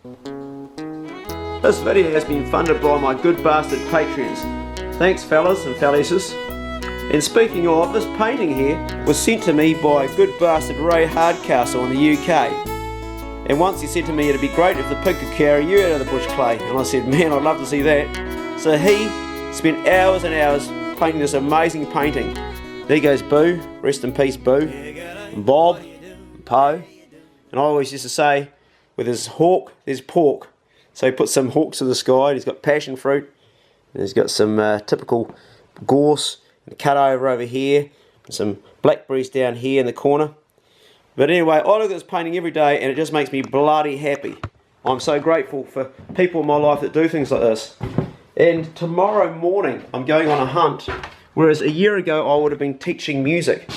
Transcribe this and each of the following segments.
This video has been funded by my good bastard Patreons. Thanks fellas and fellises. And speaking of, this painting here was sent to me by good bastard Ray Hardcastle in the UK. And once he said to me it'd be great if the pig could carry you out of the bush, Clay. And I said, man, I'd love to see that. So he spent hours and hours painting this amazing painting. There goes Boo, rest in peace Boo, and Bob, and Poe. And I always used to say, with his hawk, there's pork. So he put some hawks in the sky, and he's got passion fruit, and he's got some typical gorse, and cut over here, and some blackberries down here in the corner. But anyway, I look at this painting every day, and it just makes me bloody happy. I'm so grateful for people in my life that do things like this. And tomorrow morning, I'm going on a hunt, whereas a year ago I would have been teaching music.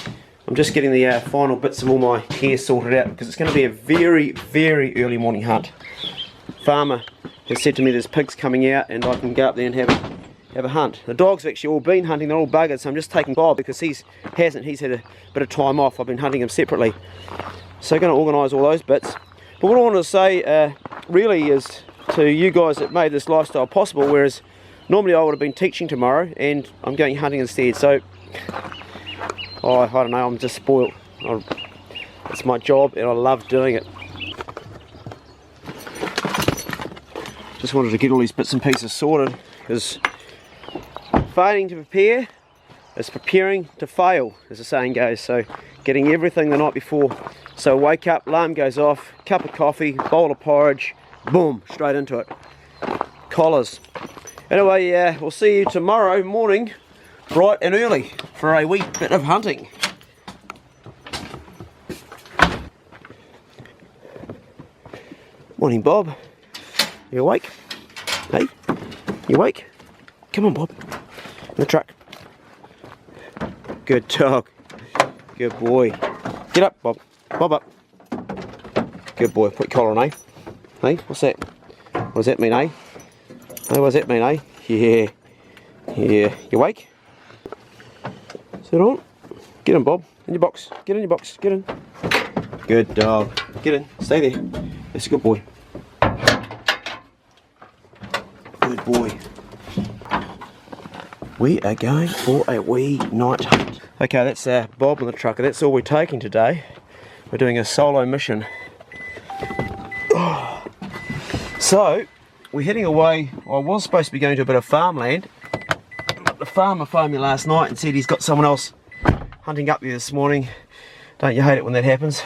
I'm just getting the final bits of all my hair sorted out, because it's going to be a very, very early morning hunt. Farmer has said to me there's pigs coming out and I can go up there and have a hunt. The dogs have actually all been hunting, they're all buggered, so I'm just taking Bob because he's had a bit of time off. I've been hunting him separately. So I'm going to organise all those bits. But what I wanted to say really is to you guys that made this lifestyle possible, whereas normally I would have been teaching tomorrow and I'm going hunting instead. So, I don't know, I'm just spoiled. It's my job and I love doing it. Just wanted to get all these bits and pieces sorted, because failing to prepare is preparing to fail, as the saying goes. So getting everything the night before. So wake up, alarm goes off, cup of coffee, bowl of porridge, boom, straight into it. Collars. Anyway, we'll see you tomorrow morning, bright and early, for a wee bit of hunting. Morning, Bob. You awake? Hey? You awake? Come on, Bob. In the truck. Good dog. Good boy. Get up, Bob. Bob up. Good boy. Put your collar on, eh? Hey, what's that? What does that mean, eh? Hey, what does that mean, eh? Yeah. Yeah. You awake? Sit on. Get in, Bob. In your box. Get in your box. Get in. Good dog. Get in. Stay there. That's a good boy. Good boy. We are going for a wee night hunt. Okay, that's Bob in the truck. That's all we're taking today. We're doing a solo mission. Oh. So, we're heading away. I was supposed to be going to a bit of farmland, but the farmer phoned me last night and said he's got someone else hunting up there this morning. Don't you hate it when that happens?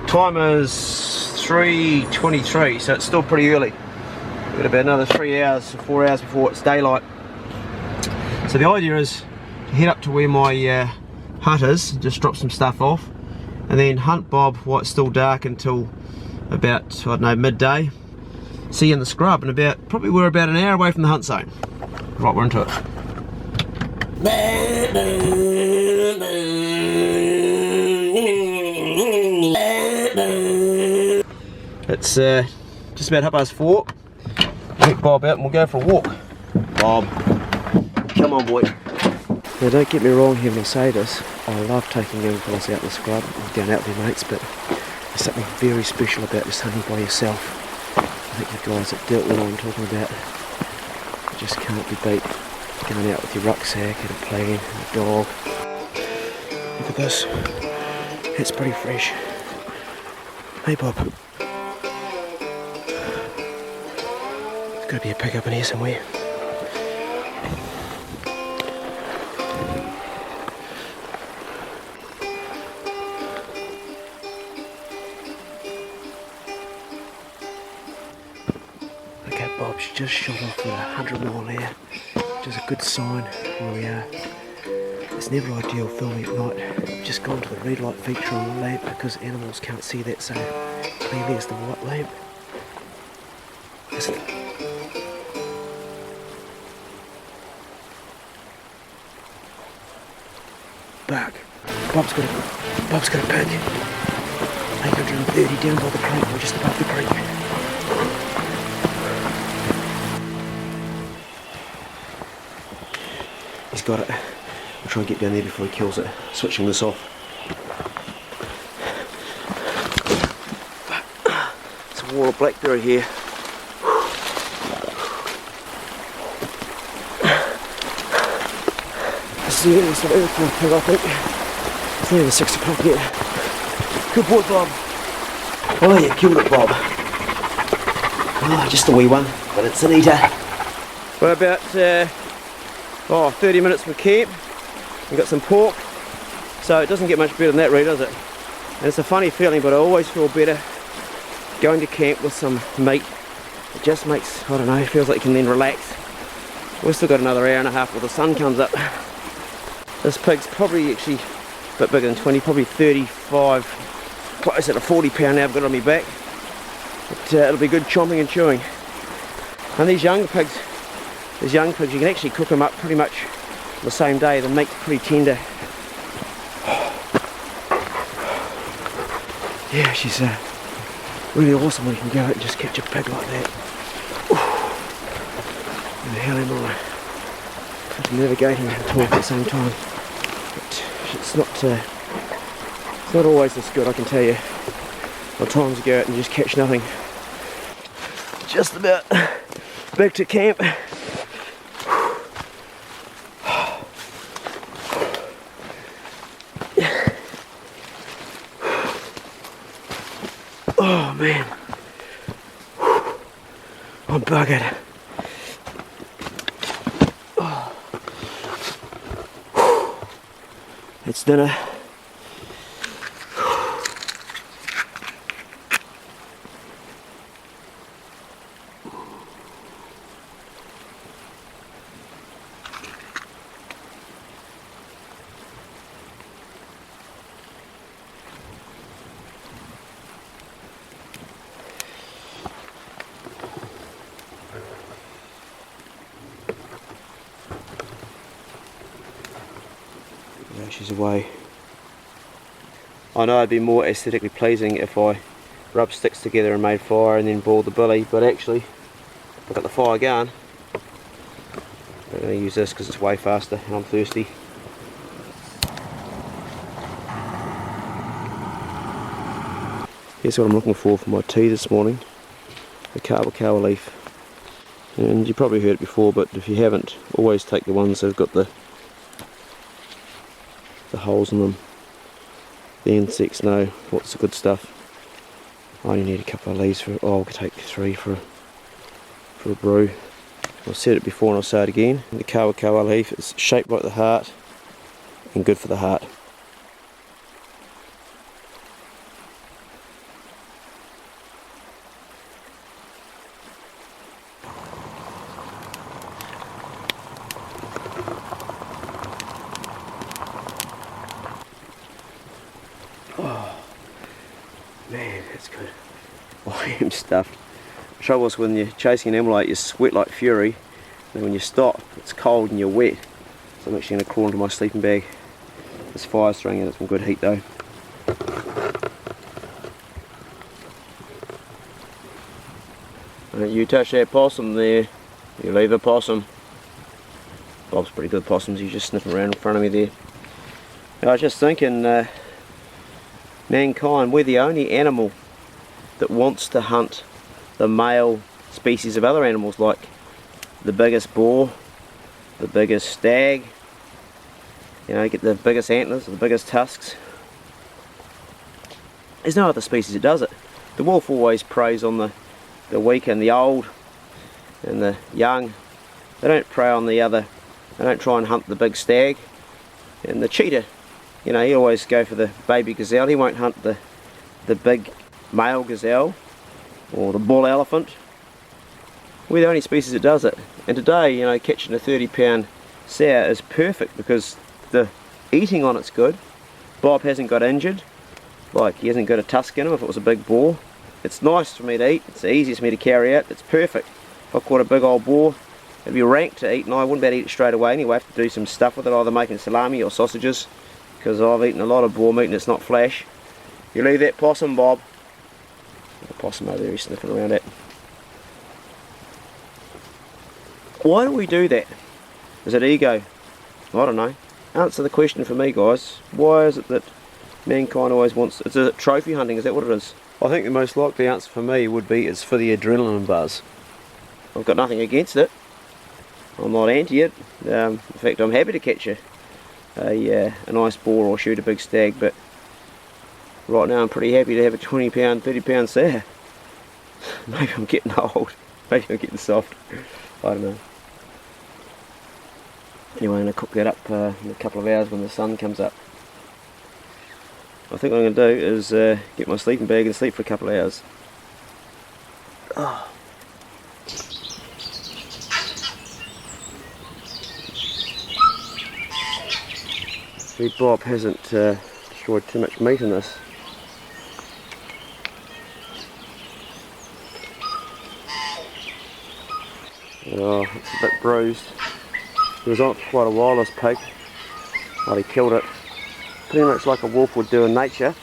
Time is 3:23, so it's still pretty early. We've got about another 3 hours, 4 hours before it's daylight. So the idea is to head up to where my hut is, just drop some stuff off, and then hunt Bob while it's still dark until about, I don't know, midday. See you in the scrub, and probably we're about an hour away from the hunt zone. Right, we're into it. It's just about 4:30. Pick Bob out and we'll go for a walk. Bob, come on boy. Now don't get me wrong here when I say this, I love taking young fellas out in the scrub and going out with their mates, but there's something very special about just hunting by yourself. I think the guys that dealt with what I'm talking about, you just can't be beat. Going out with your rucksack and a plan and a dog. Look at this, it's pretty fresh. Hey Bob. There's got to be a pickup in here somewhere. Okay, Bob's just shot off with 100 mile an hour, which is a good sign where we are. It's never ideal filming at night. I've just gone to the red light feature on the lamp because animals can't see that so clearly as the white lamp. Isn't it? Bark. Bob's got a pig. 830 down by the creek, or just above the creek. He's got it. I'll try and get down there before he kills it. Switching this off. Some water. ball of blackberry here. This is the sort of pig, I think. It's nearly 6 o'clock yet. Good boy, Bob. Oh, you killed it, Bob. Oh, just a wee one, but it's an eater. We're about 30 minutes from camp. We've got some pork, so it doesn't get much better than that, really, does it? And it's a funny feeling, but I always feel better going to camp with some meat. It just makes, I don't know, it feels like you can then relax. We've still got another hour and a half before the sun comes up. This pig's probably actually a bit bigger than 20, probably 35, closer to 40 pound now I've got it on my back. But it'll be good chomping and chewing. And these young pigs, you can actually cook them up pretty much the same day. The meat's pretty tender. Yeah, she's really awesome when you can go out and just catch a pig like that. Where the hell am I? I'm navigating and talking at the same time. But it's not always this good, I can tell you. There are times you go out and just catch nothing. Just about back to camp. Oh man, I'm buggered. It's dinner. Yeah, she's away. I know it'd be more aesthetically pleasing if I rubbed sticks together and made fire and then boiled the billy, but actually I've got the fire going. I'm going to use this because it's way faster and I'm thirsty. Here's what I'm looking for my tea this morning, the kawa leaf. And you probably heard it before, but if you haven't, always take the ones that have got the holes in them. The insects know what's the good stuff. I only need a couple of leaves for, I'll take 3 for a brew. I've said it before and I'll say it again. The kawa leaf is shaped like the heart and good for the heart. Oh man, that's good. I am stuffed. The trouble is when you're chasing an animal, you sweat like fury, and when you stop, it's cold and you're wet. So I'm actually going to crawl into my sleeping bag. This fire's throwing out some good heat though. Don't you touch that possum there. You leave a possum. Bob's pretty good possums, he's just sniffing around in front of me there. I was just thinking, mankind, we're the only animal that wants to hunt the male species of other animals, like the biggest boar, the biggest stag, you know, get the biggest antlers, the biggest tusks. There's no other species that does it. The wolf always preys on the weak and the old and the young. They don't prey on the other, they don't try and hunt the big stag. And the cheetah, you know, he always go for the baby gazelle. He won't hunt the big male gazelle or the bull elephant. We're the only species that does it. And today, you know, catching a 30-pound sow is perfect because the eating on it's good. Bob hasn't got injured, like he hasn't got a tusk in him if it was a big boar. It's nice for me to eat, it's the easiest for me to carry out, it's perfect. If I caught a big old boar, it'd be rank to eat and I wouldn't be able to eat it straight away anyway. I have to do some stuff with it, either making salami or sausages, because I've eaten a lot of boar meat and it's not flesh. You leave that possum, Bob. The possum over there, he's sniffing around it. Why do we do that? Is it ego? I don't know. Answer the question for me, guys. Why is it that mankind always wants... Is it trophy hunting? Is that what it is? I think the most likely answer for me would be it's for the adrenaline buzz. I've got nothing against it. I'm not anti it. In fact, I'm happy to catch a nice boar or shoot a big stag, but right now I'm pretty happy to have a 20 pound, 30 pound sow. Maybe I'm getting old. Maybe I'm getting soft. I don't know. Anyway, I'm going to cook that up in a couple of hours when the sun comes up. I think what I'm going to do is get my sleeping bag and sleep for a couple of hours. Oh. See, Bob hasn't destroyed too much meat in this. Oh, it's a bit bruised. He was on it for quite a while, this pig. Well, he killed it. Pretty much like a wolf would do in nature.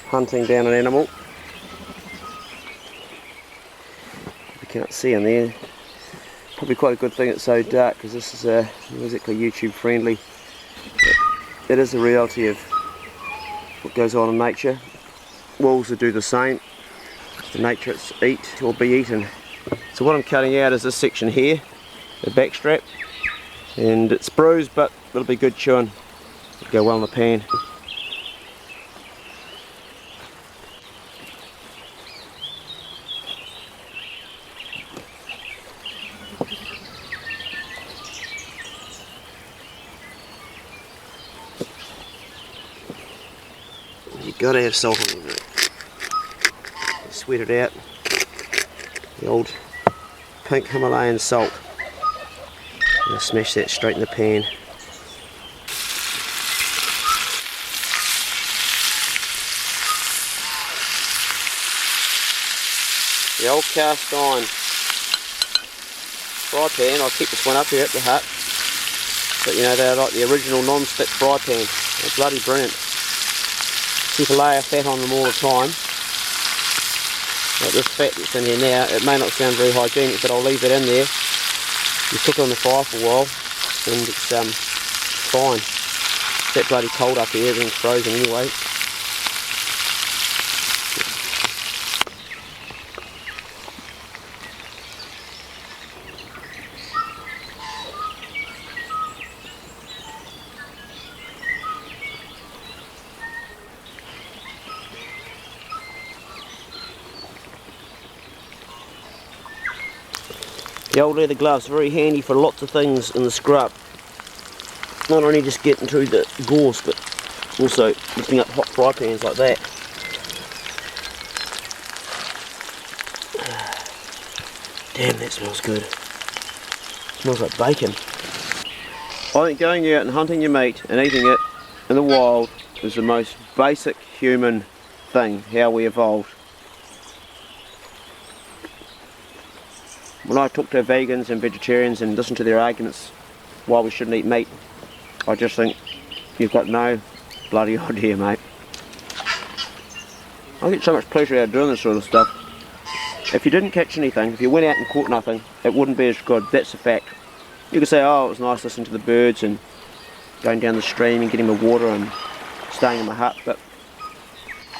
Hunting down an animal. You can't see in there. Probably quite a good thing it's so dark, because this is musically YouTube friendly. But it is the reality of what goes on in nature. Wolves will do the same. The nature it's eat or be eaten. So what I'm cutting out is this section here, the back strap, and it's bruised but it'll be good chewing. It'll go well in the pan. You've got to have salt on it. Sweat it out. The old pink Himalayan salt. I'll smash that straight in the pan. The old cast iron fry pan. I'll keep this one up here at the hut. But you know, they're like the original non-stick fry pan. They're bloody brilliant. Keep a layer of fat on them all the time. Like this fat that's in here now, it may not sound very hygienic, but I'll leave it in there. You cook it on the fire for a while, and it's fine. It's that bloody cold up here, everything's frozen anyway. The old leather gloves are very handy for lots of things in the scrub. Not only just getting through the gorse, but also lifting up hot fry pans like that. Damn, that smells good. It smells like bacon. I think going out and hunting your meat and eating it in the wild is the most basic human thing, how we evolved. When I talk to vegans and vegetarians and listen to their arguments why we shouldn't eat meat, I just think you've got no bloody idea, mate. I get so much pleasure out of doing this sort of stuff. If you didn't catch anything, if you went out and caught nothing, it wouldn't be as good. That's a fact. You could say, oh, it was nice listening to the birds and going down the stream and getting the water and staying in my hut, but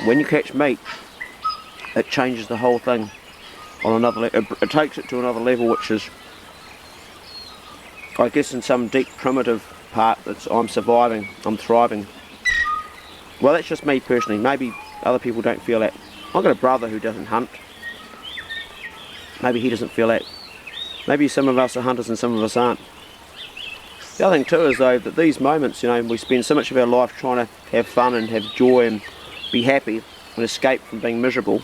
when you catch meat, it changes the whole thing. On another it takes it to another level, which is, I guess, in some deep primitive part, that's I'm surviving, I'm thriving. Well, that's just me personally. Maybe other people don't feel that. I've got a brother who doesn't hunt. Maybe he doesn't feel that. Maybe some of us are hunters and some of us aren't. The other thing too is though that these moments, you know, we spend so much of our life trying to have fun and have joy and be happy and escape from being miserable.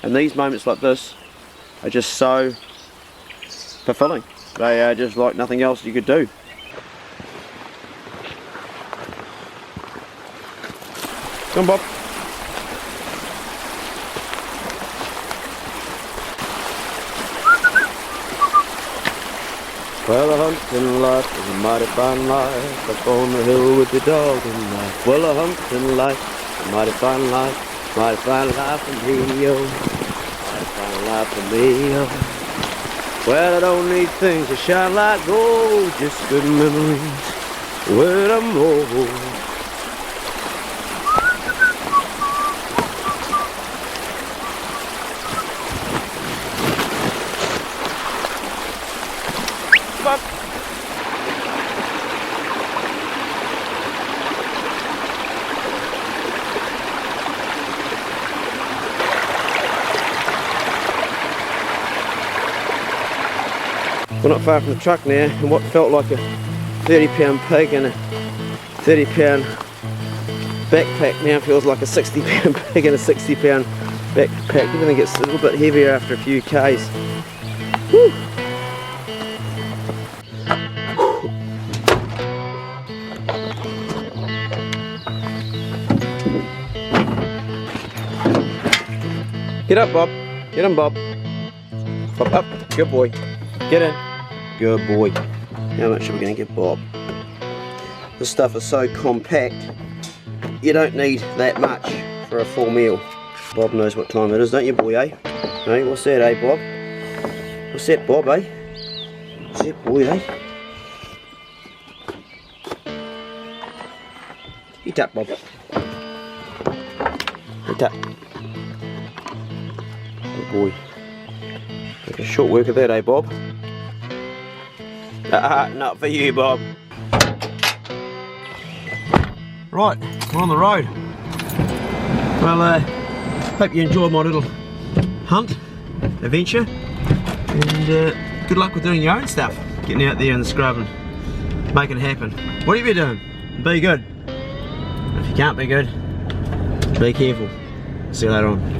And these moments like this are just so fulfilling. They are just like nothing else you could do. Come on, Bob. Well, a hunting life is a mighty fine life, up on the hill with the dog and knife. Well, a hunting life is a mighty fine life. Mighty fine life for me, yo. Mighty fine life for me, yo. Well, I don't need things to shine like gold, just good memories when I'm old. We're not far from the truck now, and what felt like a 30-pound pig and a 30-pound backpack now feels like a 60-pound pig and a 60-pound backpack. Everything gets a little bit heavier after a few Ks. Woo. Get up, Bob. Get him, Bob. Bob, up. Good boy. Get in. Good boy. How much are we going to give Bob? This stuff is so compact, you don't need that much for a full meal. Bob knows what time it is, don't you, boy, eh? Hey, what's that, eh, Bob? What's that, Bob, eh? What's that, boy, eh? Get up, Bob. Get up. Good boy. Make a short work of that, eh, Bob? Not for you, Bob. Right, we're on the road. Well, hope you enjoyed my little hunt, adventure, and good luck with doing your own stuff. Getting out there in the scrub and making it happen. Whatever you're doing, be good. If you can't be good, be careful. See you later on.